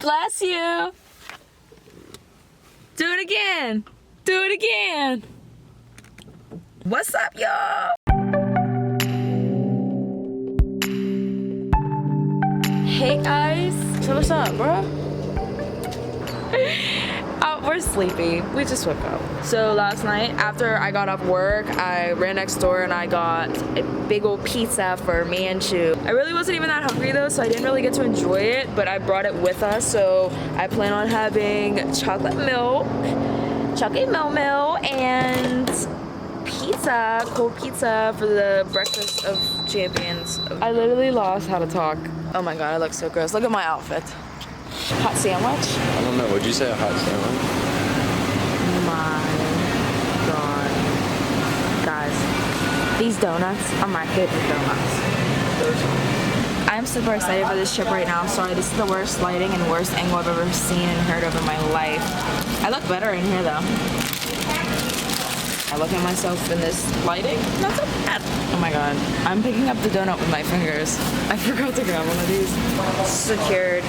Bless you. Do it again. Do it again. What's up, y'all? Hey guys. So what's up, bro? We're sleepy. We just woke up. So last night, after I got off work, I ran next door and I got a big old pizza for me and Chu. I really wasn't even that hungry though, so I didn't really get to enjoy it, but I brought it with us, so I plan on having chocolate milk, and pizza, cold pizza for the breakfast of champions. I literally lost how to talk. Oh my god, I look so gross. Look at my outfit. Hot sandwich? I don't know. Would you say a hot sandwich? My god. Guys, these donuts are my favorite donuts. I'm super excited for this trip right now. I'm sorry, this is the worst lighting and worst angle I've ever seen and heard of in my life. I look better in here though. I look at myself in this lighting, not so bad. Oh my god, I'm picking up the donut with my fingers. I forgot to grab one of these. Secured.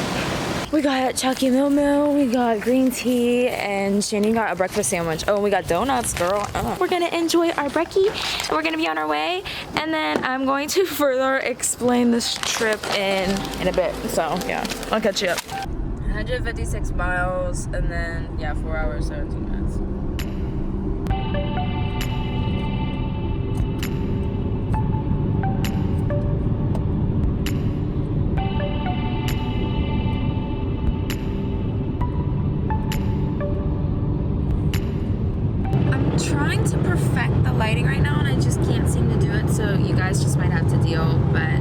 We got Chucky Mil, we got green tea, and Shani got a breakfast sandwich. Oh, and we got donuts, girl. We're gonna enjoy our brekkie, and we're gonna be on our way. And then I'm going to further explain this trip in a bit. So yeah, I'll catch you up. 156 miles, and then yeah, 4 hours, 17 minutes. Trying to perfect the lighting right now and I just can't seem to do it, so you guys just might have to deal. But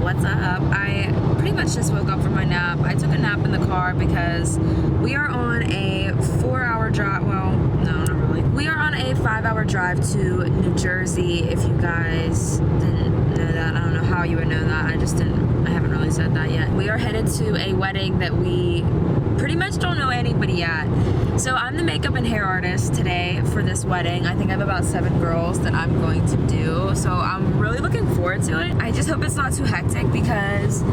what's up? I pretty much just woke up from my nap. I took a nap in the car because we are on a 4-hour drive. Well, no, not really. We are on a 5-hour drive to New Jersey. If you guys didn't know that, I don't know how you would know that. I haven't really said that yet. We are headed to a wedding that we pretty much don't know anybody at. So I'm the makeup and hair artist today for this wedding. I think I have about 7 girls that I'm going to do. So I'm really looking forward to it. I just hope it's not too hectic because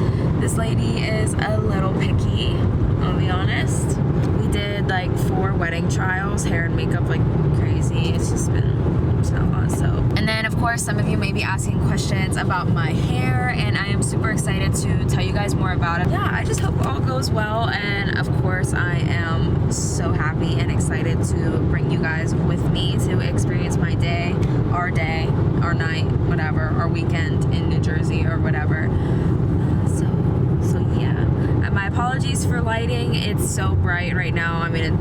this lady is a little picky, I'll be honest. We did like 4 wedding trials, hair and makeup like crazy. It's not a lot, so. And then of course some of you may be asking questions about my hair, and I am super excited to tell you guys more about it. Yeah, I just hope all goes well, and of course I am so happy and excited to bring you guys with me to experience my day, our night, whatever, our weekend in New Jersey or whatever. So yeah. My apologies for lighting. It's so bright right now. I mean,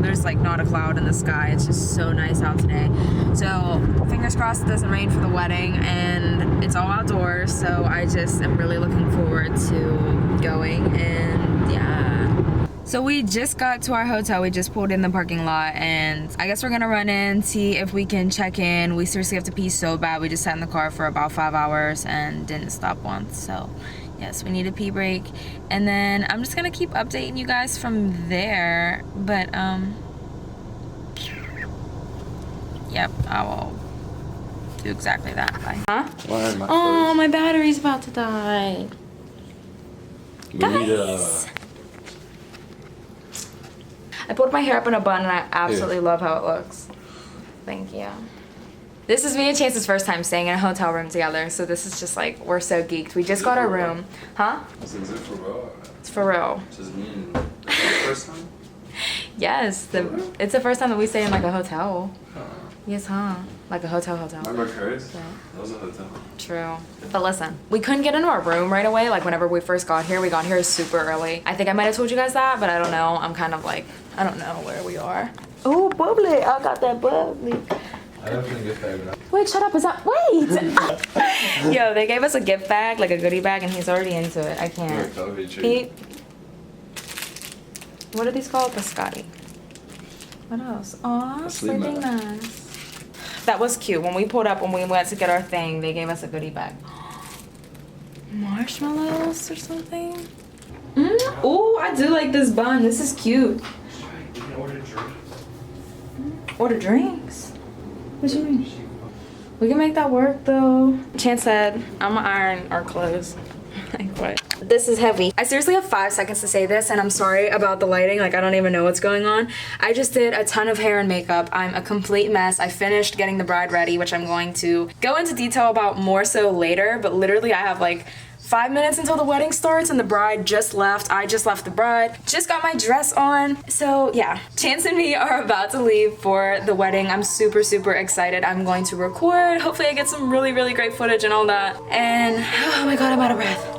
there's like not a cloud in the sky. It's just so nice out today. So fingers crossed it doesn't rain for the wedding, and it's all outdoors. So I just am really looking forward to going, and yeah. So we just got to our hotel. We just pulled in the parking lot, and I guess we're gonna run in, see if we can check in. We seriously have to pee so bad. We just sat in the car for about 5 hours and didn't stop once. So yes, we need a pee break. And then I'm just gonna keep updating you guys from there. But yep, I will do exactly that. Bye. Huh? Oh, my battery's about to die. Guys, I pulled my hair up in a bun and I absolutely love how it looks. Thank you. This is me and Chance's first time staying in a hotel room together, so this is just like, we're so geeked. We just got our room. Huh? Is it for real? It's for real. Does it mean the first time? Yes, it's the first time that we stay in like a hotel. Yes, huh? Like a hotel. Remember Curtis? Yeah. That was a hotel. True. But listen, we couldn't get into our room right away. Like whenever we first got here, we got here super early. I think I might have told you guys that, but I don't know. I'm kind of like, I don't know where we are. Oh, bubbly. I got that bubbly. I definitely gift bag. Wait, shut up. Is that, wait. Yo, they gave us a gift bag, like a goodie bag, and he's already into it. I can't. Pete. What are these called? Biscotti. What else? Aw, sleeping nice. That was cute. When we pulled up, when we went to get our thing, they gave us a goodie bag. Marshmallows or something? Oh, I do like this bun. This is cute. You can order drinks. Order drinks? What you mean? We can make that work though. Chance said, I'm gonna iron our clothes. Like what? This is heavy. I seriously have 5 seconds to say this, and I'm sorry about the lighting. Like, I don't even know what's going on. I just did a ton of hair and makeup. I'm a complete mess. I finished getting the bride ready, which I'm going to go into detail about more so later, but literally I have like 5 minutes until the wedding starts and the bride just left. I just left the bride. Just got my dress on. So yeah, Chance and me are about to leave for the wedding. I'm super, super excited. I'm going to record. Hopefully I get some really, really great footage and all that. And oh my God, I'm out of breath.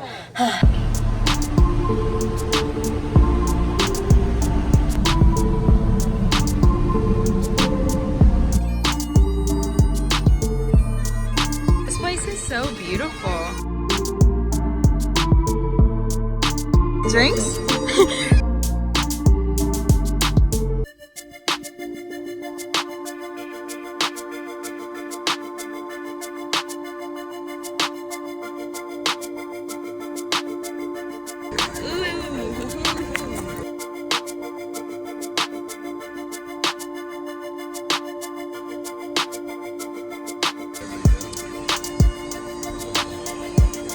This place is so beautiful. Drinks?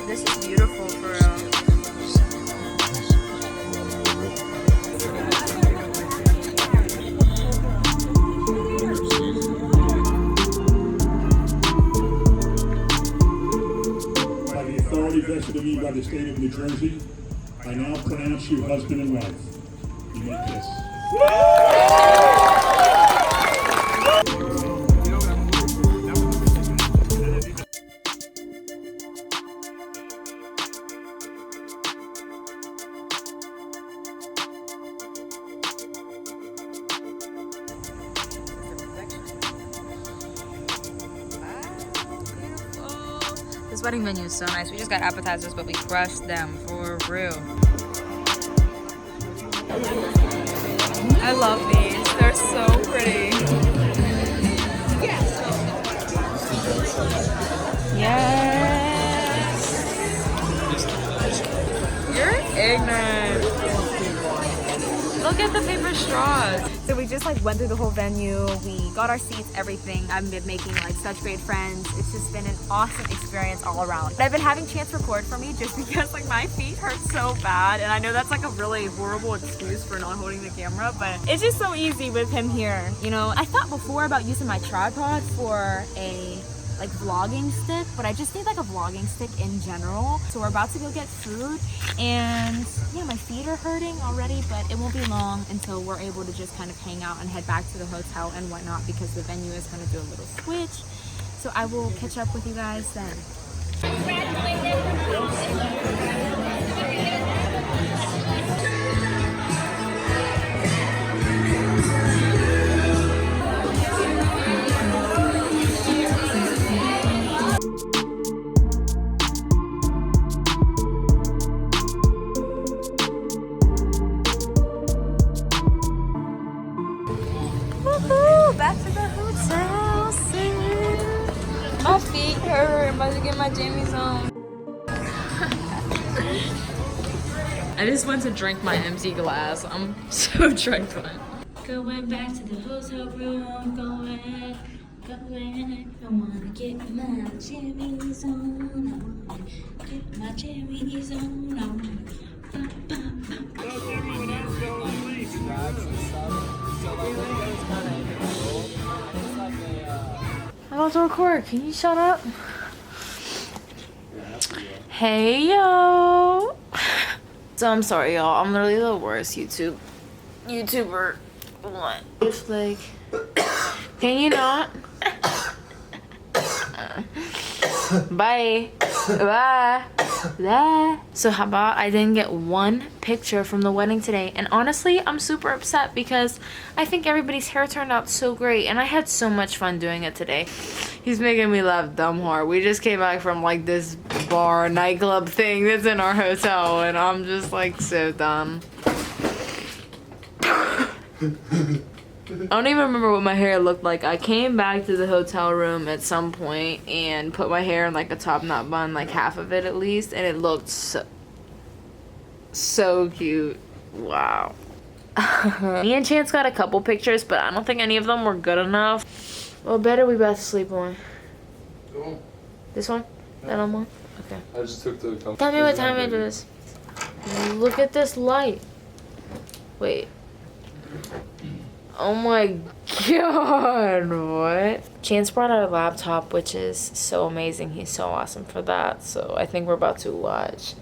This is beautiful for real. By the authority vested in me by the state of New Jersey, I now pronounce you husband and wife. You may kiss. This wedding venue is so nice. We just got appetizers, but we crushed them for real. I love these. They're so pretty. Yes. You're ignorant. Look at the paper straws. So we just like went through the whole venue. We got our seats, everything. I've been making like such great friends. It's just been an awesome experience all around. I've been having Chance record for me just because like my feet hurt so bad. And I know that's like a really horrible excuse for not holding the camera, but it's just so easy with him here. You know, I thought before about using my tripod for a like vlogging stick, but I just need like a vlogging stick in general. So we're about to go get food, and yeah, my feet are hurting already, but it won't be long until we're able to just kind of hang out and head back to the hotel and whatnot, because the venue is going to do a little switch. So I will catch up with you guys then. Back to the hotel soon. My feet hurt. I'm about to get my jammies on. I just went to drink my empty glass. I'm so drunk on. Going back to the hotel room. Going. I wanna get my jammies on. I wanna get my jammies on. I wanna. I'm about to record. Can you shut up? Hey yo. So I'm sorry y'all. I'm literally the worst YouTuber. What? It's like, can you not? Bye. Bye. Bye. So how about I didn't get one picture from the wedding today, and honestly I'm super upset because I think everybody's hair turned out so great and I had so much fun doing it today. He's making me laugh dumb hard. We just came back from like this bar nightclub thing that's in our hotel, and I'm just like so dumb. I don't even remember what my hair looked like. I came back to the hotel room at some point and put my hair in like a top knot bun, like half of it at least, and it looked so cute. Wow. Me and Chance got a couple pictures, but I don't think any of them were good enough. What bed are we about to sleep on? Go on. This one? That one? Okay. I just took the comfort. Tell me what time it is. Look at this light. Wait. Oh my god, what? Chance brought our laptop, which is so amazing. He's so awesome for that. So I think we're about to watch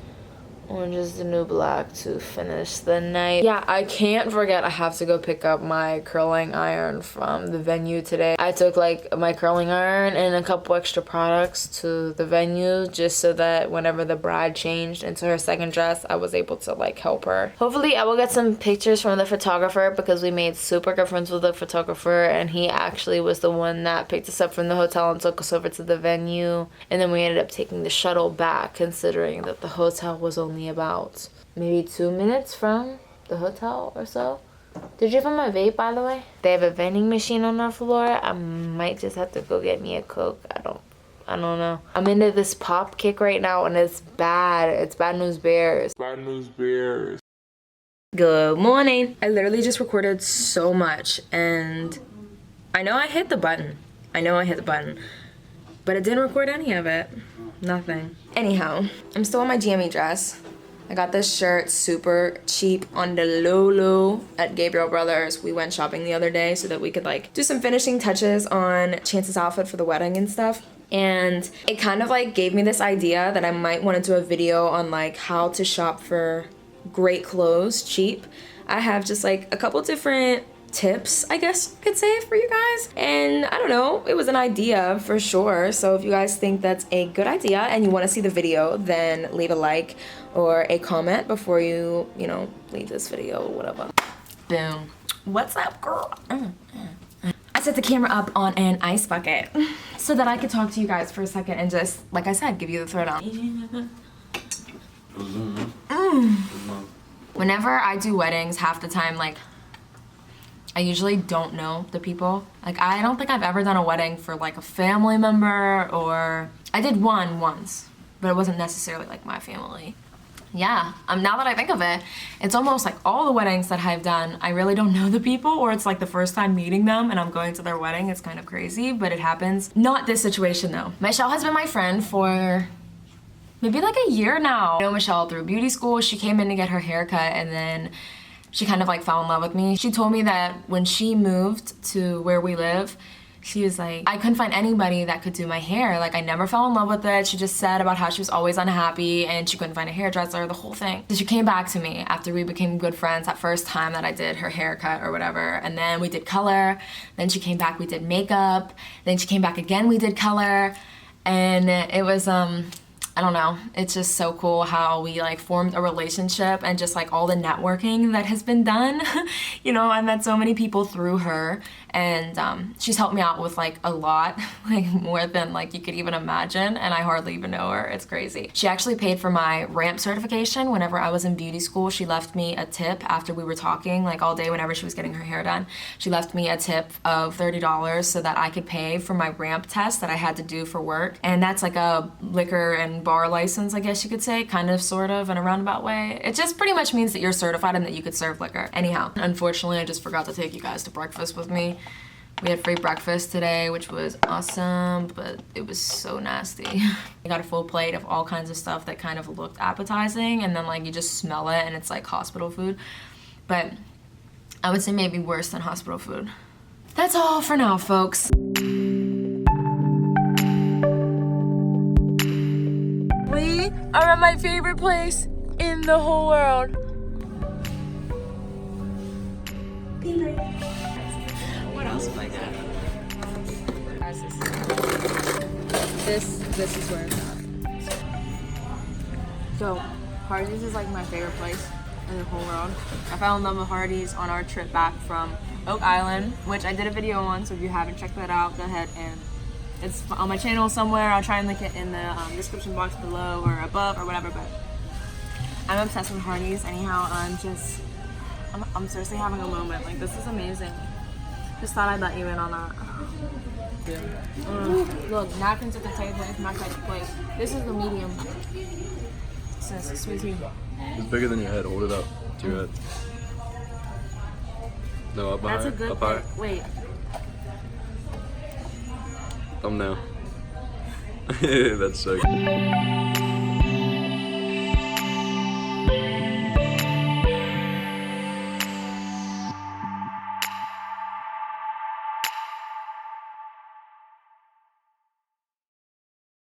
Orange is the New Black to finish the night. Yeah, I can't forget I have to go pick up my curling iron from the venue today. I took like my curling iron and a couple extra products to the venue just so that whenever the bride changed into her second dress, I was able to like help her. Hopefully I will get some pictures from the photographer because we made super good friends with the photographer, and he actually was the one that picked us up from the hotel and took us over to the venue. And then we ended up taking the shuttle back, considering that the hotel was only about maybe 2 minutes from the hotel or so. Did you find my vape, by the way? They have a vending machine on our floor. I might just have to go get me a Coke. I don't know. I'm into this pop kick right now, and it's bad. It's bad news bears. Bad news bears. Good morning. I literally just recorded so much, and I know I hit the button. But it didn't record any of it. Nothing. Anyhow, I'm still in my jammy dress. I got this shirt super cheap on the low at Gabriel Brothers. We went shopping the other day so that we could like do some finishing touches on Chance's outfit for the wedding and stuff. And it kind of like gave me this idea that I might want to do a video on like how to shop for great clothes cheap. I have just like a couple different tips, I guess you could say, for you guys. And I don't know, it was an idea for sure. So if you guys think that's a good idea and you want to see the video, then leave a like or a comment before you know, leave this video or whatever. Boom. What's up, girl? I set the camera up on an ice bucket so that I could talk to you guys for a second and just, like I said, give you the throwdown. Whenever I do weddings, half the time, like, I usually don't know the people. Like, I don't think I've ever done a wedding for like a family member, or I did one once, but it wasn't necessarily like my family. Yeah, now that I think of it, it's almost like all the weddings that I've done, I really don't know the people, or it's like the first time meeting them and I'm going to their wedding. It's kind of crazy, but it happens. Not this situation though. Michelle has been my friend for maybe like a year now. I know Michelle through beauty school. She came in to get her haircut, and then she kind of like fell in love with me. She told me that when she moved to where we live, she was like, I couldn't find anybody that could do my hair. Like, I never fell in love with it. She just said about how she was always unhappy and she couldn't find a hairdresser, the whole thing. So she came back to me after we became good friends that first time that I did her haircut or whatever. And then we did color. Then she came back, we did makeup. Then she came back again, we did color. And it was, I don't know, it's just so cool how we like formed a relationship, and just like all the networking that has been done. You know, I met so many people through her, and she's helped me out with like a lot, like more than like you could even imagine, and I hardly even know her. It's crazy. She actually paid for my ramp certification whenever I was in beauty school. She left me a tip after we were talking like all day whenever she was getting her hair done. She left me a tip of $30 so that I could pay for my ramp test that I had to do for work, and that's like a liquor and bar license, I guess you could say, kind of, sort of, in a roundabout way. It just pretty much means that you're certified and that you could serve liquor. Anyhow, unfortunately, I just forgot to take you guys to breakfast with me. We had free breakfast today, which was awesome, but it was so nasty. I got a full plate of all kinds of stuff that kind of looked appetizing, and then like you just smell it and it's like hospital food. But I would say maybe worse than hospital food. That's all for now, folks. We are at my favorite place in the whole world. What else have I got? This is where it's at. So, Hardee's is like my favorite place in the whole world. I fell in love with Hardee's on our trip back from Oak Island, which I did a video on, so if you haven't checked that out, go ahead and it's on my channel somewhere. I'll try and link it in the description box below or above or whatever, but I'm obsessed with Hardee's. Anyhow, I'm seriously having a moment. Like, this is amazing. Just thought I'd let you in on that. Look, napkins at the table. It's my type of place. This is the medium. Sis, excuse me. It's bigger than your head. Hold it up to your head. No, up higher. That's a good up higher. thing. Wait. Thumbnail. That's so good.